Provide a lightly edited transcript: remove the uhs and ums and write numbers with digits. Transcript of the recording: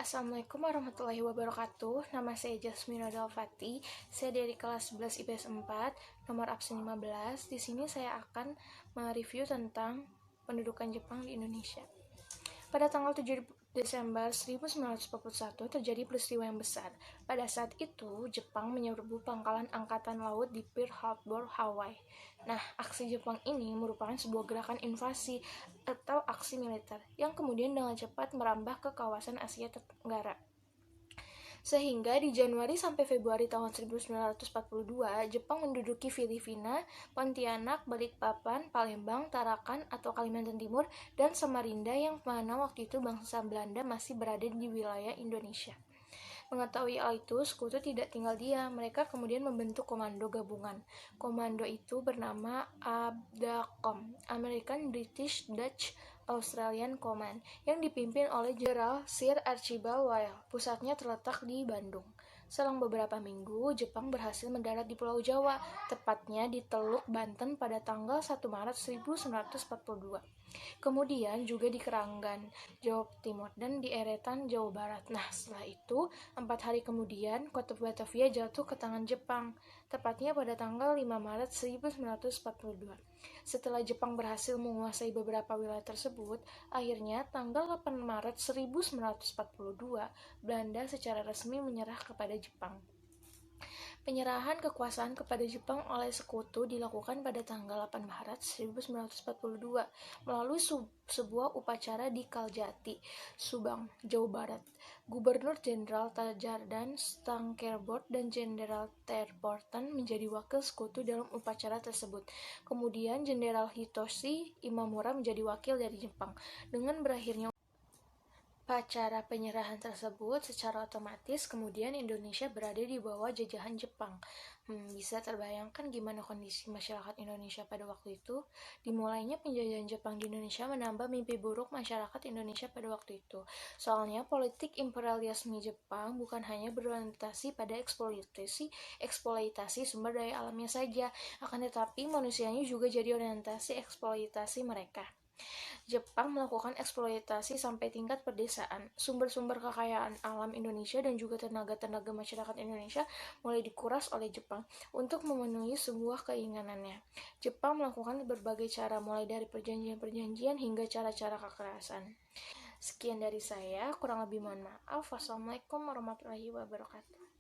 Assalamualaikum warahmatullahi wabarakatuh. Nama saya Jasmina Dalfati. Saya dari kelas 11 IPS 4, nomor absen 15. Di sini saya akan mereview tentang pendudukan Jepang di Indonesia. Pada tanggal 7 Desember 1941 terjadi peristiwa yang besar. Pada saat itu, Jepang menyerbu pangkalan angkatan laut di Pearl Harbor, Hawaii. Nah, aksi Jepang ini merupakan sebuah gerakan invasi atau aksi militer yang kemudian dengan cepat merambah ke kawasan Asia Tenggara. Sehingga di Januari sampai Februari tahun 1942, Jepang menduduki Filipina, Pontianak, Balikpapan, Palembang, Tarakan atau Kalimantan Timur, dan Samarinda yang mana waktu itu bangsa Belanda masih berada di wilayah Indonesia. Mengetahui hal itu, sekutu tidak tinggal diam. Mereka kemudian membentuk komando gabungan. Komando itu bernama ABDACOM, American British Dutch Australian Command, yang dipimpin oleh Jenderal Sir Archibald Whale. Pusatnya terletak di Bandung. Selang beberapa minggu, Jepang berhasil mendarat di Pulau Jawa, tepatnya di Teluk Banten pada tanggal 1 Maret 1942. Kemudian juga di Keranggan, Jawa Timur, dan di Eretan, Jawa Barat. Nah, setelah itu, 4 hari kemudian, kota Batavia jatuh ke tangan Jepang, tepatnya pada tanggal 5 Maret 1942. Setelah Jepang berhasil menguasai beberapa wilayah tersebut, akhirnya tanggal 8 Maret 1942, Belanda secara resmi menyerah kepada Jepang. Penyerahan kekuasaan kepada Jepang oleh sekutu dilakukan pada tanggal 8 Maret 1942 melalui sebuah upacara di Kaljati, Subang, Jawa Barat. Gubernur Jenderal Tajardan Stankerborn dan Jenderal Terborten menjadi wakil sekutu dalam upacara tersebut. Kemudian Jenderal Hitoshi Imamura menjadi wakil dari Jepang. Dengan berakhirnya upacara penyerahan tersebut, secara otomatis kemudian Indonesia berada di bawah jajahan Jepang. Bisa terbayangkan gimana kondisi masyarakat Indonesia pada waktu itu? Dimulainya penjajahan Jepang di Indonesia menambah mimpi buruk masyarakat Indonesia pada waktu itu. Soalnya politik imperialisme Jepang bukan hanya berorientasi pada eksploitasi sumber daya alamnya saja, akan tetapi manusianya juga jadi orientasi eksploitasi mereka. Jepang melakukan eksploitasi sampai tingkat pedesaan. Sumber-sumber kekayaan alam Indonesia dan juga tenaga-tenaga masyarakat Indonesia mulai dikuras oleh Jepang untuk memenuhi sebuah keinginannya. Jepang melakukan berbagai cara, mulai dari perjanjian-perjanjian hingga cara-cara kekerasan. Sekian dari saya, kurang lebih mohon maaf. Wassalamualaikum warahmatullahi wabarakatuh.